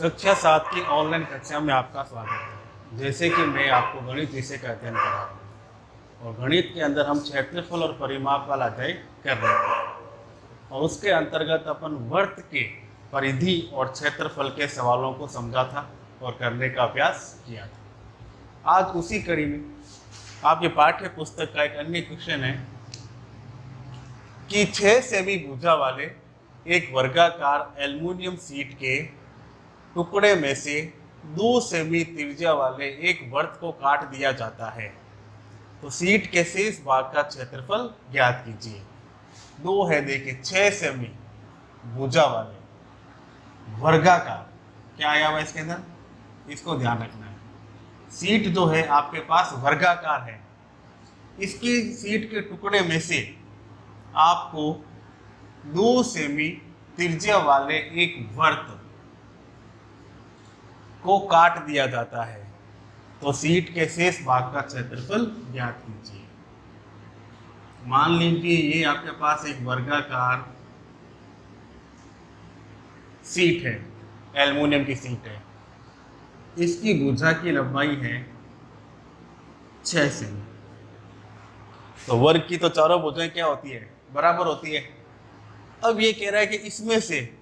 कक्षा 7 की ऑनलाइन कक्षा में आपका स्वागत है। जैसे कि मैं आपको गणित विषय का अध्ययन करा रहा हूँ और गणित के अंदर हम क्षेत्रफल और परिमाप वाला अध्याय कर रहे थे और उसके अंतर्गत अपन वर्त के परिधि और क्षेत्रफल के सवालों को समझा था और करने का अभ्यास किया था। आज उसी कड़ी में आपके पाठ्य पुस्तक का एक अन्य क्वेश्चन है कि 6 सेमी भुजा वाले एक वर्गाकार एल्युमिनियम शीट के टुकड़े में से 2 सेमी त्रिज्या वाले एक वृत्त को काट दिया जाता है, तो शीट के शेष भाग का क्षेत्रफल ज्ञात कीजिए। 2 है, देखिए 6 सेमी भुजा वाले वर्गाकार, क्या आया हुआ इसके अंदर, इसको ध्यान रखना है। शीट जो है आपके पास वर्गाकार है, इसकी शीट के टुकड़े में से आपको 2 सेमी त्रिज्या वाले एक वृत्त को काट दिया जाता है, तो शीट के शेष भाग का क्षेत्रफल ज्ञात कीजिए। मान लीजिए ये आपके पास एक वर्गाकार शीट है, एल्युमिनियम की शीट है, इसकी भुजा की लंबाई है 6 सेमी। तो वर्ग की तो चारों भुजाएं क्या होती है, बराबर होती है। अब ये कह रहा है कि इसमें से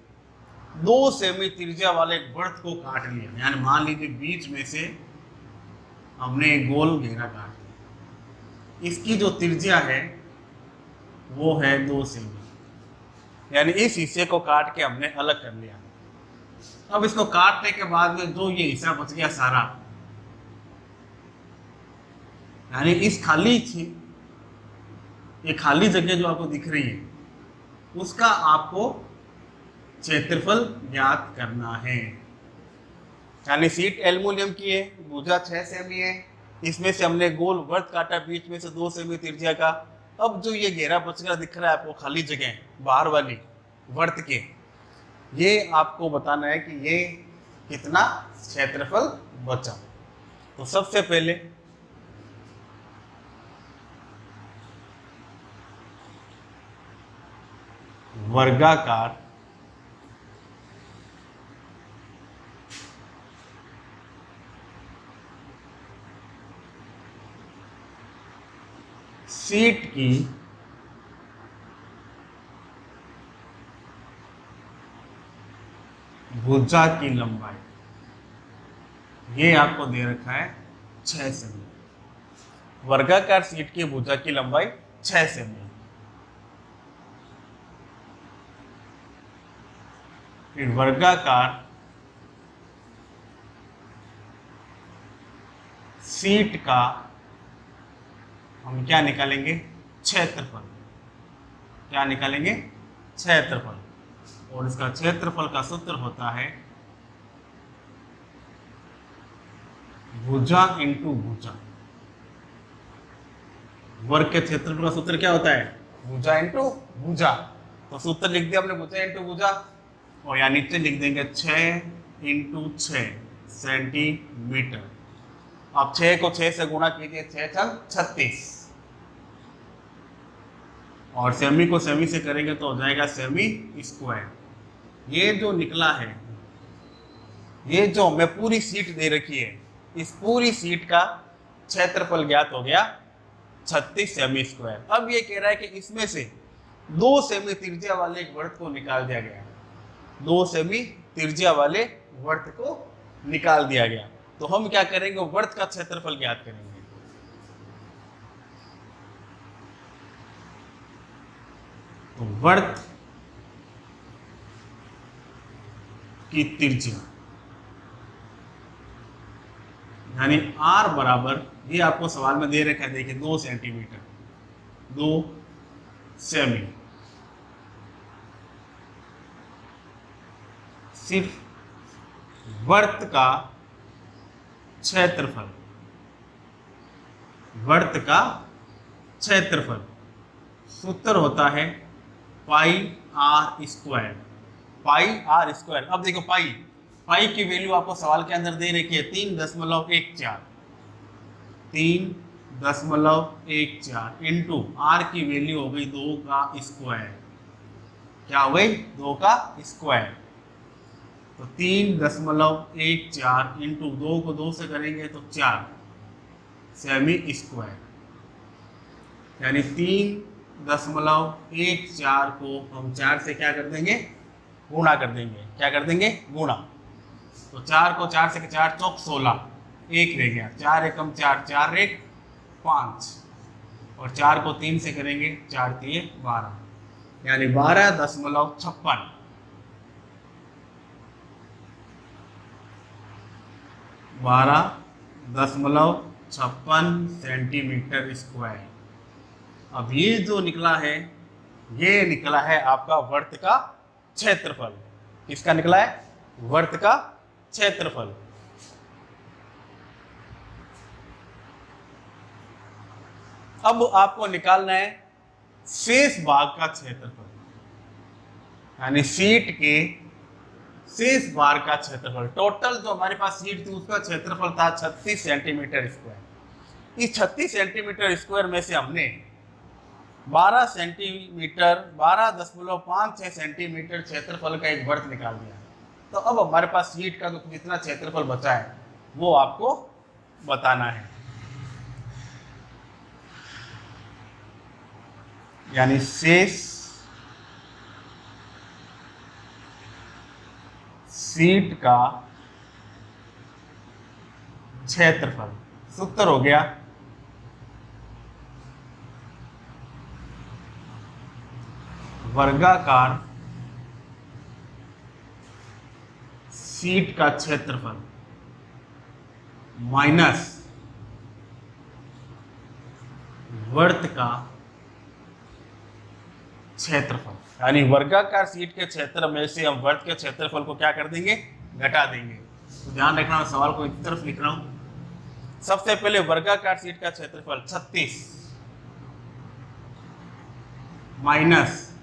2 सेमी त्रिज्या वाले एक वृत्त को काट लिया, यानी मान लीजिए बीच में से हमने एक गोल घेरा काट लिया, इसकी जो त्रिज्या है वो है 2 सेमी, यानी इस हिस्से को काट के हमने अलग कर लिया। अब इसको काटने के बाद में जो ये हिस्सा बच गया सारा, यानी इस खाली थी ये खाली जगह जो आपको दिख रही है, उसका आपको क्षेत्रफल ज्ञात करना है। यानी शीट एल्युमिनियम की है, भुजा 6 सेमी है, इसमें से हमने गोल वृत्त काटा, बीच में से 2 सेमी त्रिज्या का। अब जो ये घेरा बच गया दिख रहा है आपको, खाली जगह बाहर वाली वृत्त के, ये आपको बताना है कि ये कितना क्षेत्रफल बचा। तो सबसे पहले वर्गाकार शीट की भुजा की लंबाई, ये आपको दे रखा है 6 सेमी। वर्गाकार शीट की भुजा की लंबाई 6 सेमी। फिर वर्गाकार शीट का हम क्या निकालेंगे, क्षेत्रफल। क्या निकालेंगे, क्षेत्रफल। और इसका क्षेत्रफल का सूत्र होता है भुजा इंटू भुजा। वर्ग के क्षेत्रफल का सूत्र क्या होता है, भुजा इंटू भुजा। तो सूत्र लिख दिया हमने, भुजा इंटू भुजा, और यहाँ नीचे लिख देंगे 6 इंटू 6 सेंटीमीटर। अब 6 को 6 से गुणा कीजिए, 6 छंग 36, और सेमी को सेमी से करेंगे तो हो जाएगा सेमी स्क्वायर। ये जो निकला है, ये जो हमें पूरी सीट दे रखी है, इस पूरी सीट का क्षेत्रफल ज्ञात हो गया 36 सेमी स्क्वायर। अब ये कह रहा है कि इसमें से 2 सेमी त्रिज्या वाले एक वृत्त को निकाल दिया गया, 2 सेमी त्रिज्या वाले वृत्त को निकाल दिया गया। तो हम क्या करेंगे, वृत्त का क्षेत्रफल ज्ञात करेंगे। तो वृत्त की त्रिज्या यानी r बराबर, ये आपको सवाल में दे रखा है, देखिए 2 सेंटीमीटर, 2 सेमी। सिर्फ वृत्त का क्षेत्रफल, वृत्त का क्षेत्रफल सूत्र होता है pi r square, pi r square. अब देखो पाई की वैल्यू आपको सवाल के अंदर दे रखी है 3.14, 3.14 इंटू आर की वैल्यू हो गई 2 का स्क्वायर। क्या हो गई, 2 का स्क्वायर। तो 3.14 इंटू 2 को 2 से करेंगे तो 4 सेमी स्क्वायर, यानी 3.14 को हम 4 से क्या कर देंगे, गुणा कर देंगे। क्या कर देंगे, गुणा। तो 4 को 4 से 4 चौक 16, 1 रह गया, 4 एकम 4, 4 एक 5, और 4 को 3 से करेंगे 4 3 12, यानी 12.56 सेंटीमीटर स्क्वायर। अब ये जो निकला है, ये निकला है आपका वर्त का क्षेत्रफल। किसका निकला है, वर्त का क्षेत्रफल। अब आपको निकालना है शेष भाग का क्षेत्रफल, यानी शीट के शेष भाग का क्षेत्रफल। टोटल जो हमारे पास शीट थी उसका क्षेत्रफल था 36 सेंटीमीटर स्क्वायर। इस 36 सेंटीमीटर स्क्वायर में से हमने 12.56 सेंटीमीटर क्षेत्रफल का एक वर्त निकाल दिया। तो अब हमारे पास शीट का जो जितना क्षेत्रफल बचा है वो आपको बताना है, यानी शेष शीट का क्षेत्रफल। सूत्र हो गया वर्गाकार शीट का क्षेत्रफल माइनस वर्त का क्षेत्रफल, यानी वर्गाकार शीट के क्षेत्र में से हम वर्त के क्षेत्रफल को क्या कर देंगे, घटा देंगे। तो ध्यान रखना, मैं सवाल को एक तरफ लिख रहा हूं। सबसे पहले वर्गाकार शीट का क्षेत्रफल 36 माइनस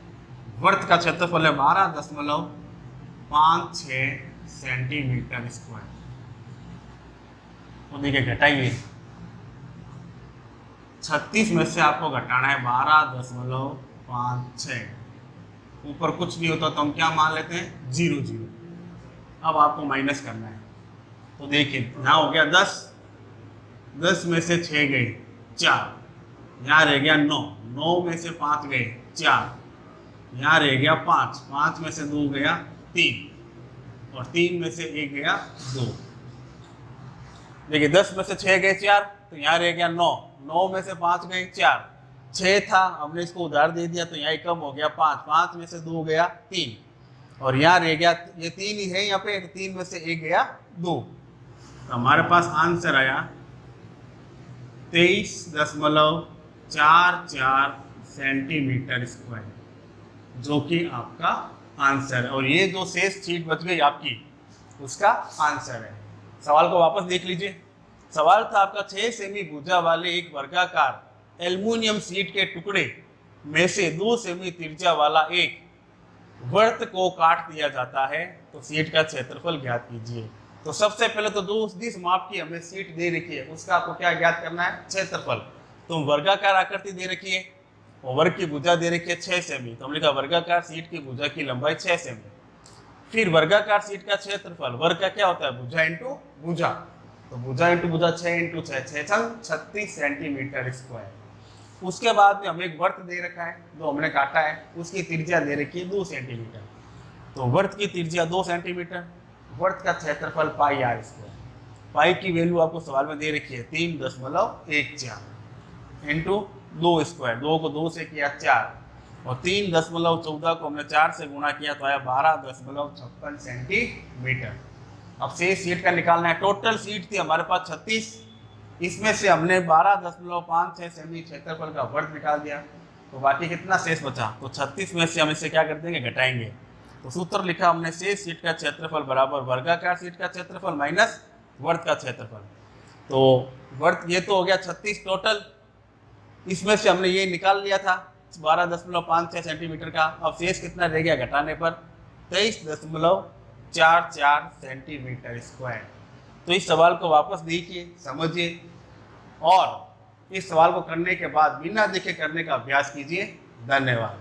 वर्त का क्षेत्रफल है 12.56 सेंटीमीटर स्क्वायर। तो देखिए घटाइए, 36 में से आपको घटाना है 12.56। ऊपर कुछ नहीं होता तो हम क्या मान लेते हैं, 0 0। अब आपको माइनस करना है। तो देखिए यहाँ हो गया 10, 10 में से 6 गए 4, यहाँ रह गया 9, 9 में से 5 गए 4, यहाँ रह गया 5, 5 में से 2 गया 3, और 3 में से 1 गया 2। देखिए 10 में से 6 गए 4, तो यहाँ रह गया 9, 9 में से 5 गए 4, 6 था, हमने इसको उधार दे दिया तो यहाँ कम हो गया 5, 5 में से 2 गया 3, और यहाँ रह गया, ये 3 ही है यहाँ पे, 3 में से 1 गया 2। तो हमारे पास आंसर आया 23.44 सेंटीमीटर स्क्वायर, जो कि आपका आंसर है। और ये जो शेष शीट बच गई आपकी, उसका आंसर है। सवाल को वापस देख लीजिए। सवाल था आपका 6 सेमी भुजा वाले एक वर्गाकार एल्युमिनियम शीट के टुकड़े में से 2 सेमी त्रिज्या वाला एक वर्त को काट दिया जाता है, तो शीट का क्षेत्रफल ज्ञात कीजिए। तो सबसे पहले तो जिस माप की हमें शीट दे रखी है उसका आपको क्या ज्ञात करना है, क्षेत्रफल। तो वर्गाकार आकृति दे रखी है और वर्ग की भुजा दे रखी है 6 सेमी, तो हमने कहा वर्गाकार शीट की भुजा की लंबाई 6 सेमी। फिर वर्गाकार शीट का क्षेत्रफल, वर्ग का क्या होता है, भुजा इंटू भुजा, तो भुजा इंटू भुजा 6 इंटू 6, 36 सेंटीमीटर स्क्वायर। उसके बाद में हमें एक वर्त दे रखा है जो हमने काटा है, उसकी त्रिज्या दे रखी है 2 सेंटीमीटर, तो वर्त की त्रिज्या 2 सेंटीमीटर, वर्त का क्षेत्रफल पाई आर स्क्वायर। पाई की वैल्यू आपको सवाल में दे रखी है 3.14 इंटू 2 स्क्वायर, 2 को 2 से किया 4, और 3.14 को हमने 4 से गुणा किया तो आया 12.56 सेंटीमीटर। अब शेष शीट का निकालना है। टोटल शीट थी हमारे पास 36, इसमें से हमने 12.56 सेमी क्षेत्रफल का वर्ग निकाल दिया, तो बाकी कितना शेष बचा, तो 36 में से हम इसे क्या कर देंगे, घटाएंगे। तो सूत्र लिखा हमने, शेष शीट का क्षेत्रफल बराबर वर्गाकार शीट का क्षेत्रफल माइनस वर्त का क्षेत्रफल। तो वर्त ये तो हो गया 36 टोटल, इसमें से हमने ये निकाल लिया था 12.56 सेंटीमीटर का। अब शेष कितना रह गया घटाने पर, 23.44 सेंटीमीटर स्क्वायर। तो इस सवाल को वापस देखिए, समझिए, और इस सवाल को करने के बाद बिना देखे करने का अभ्यास कीजिए। धन्यवाद।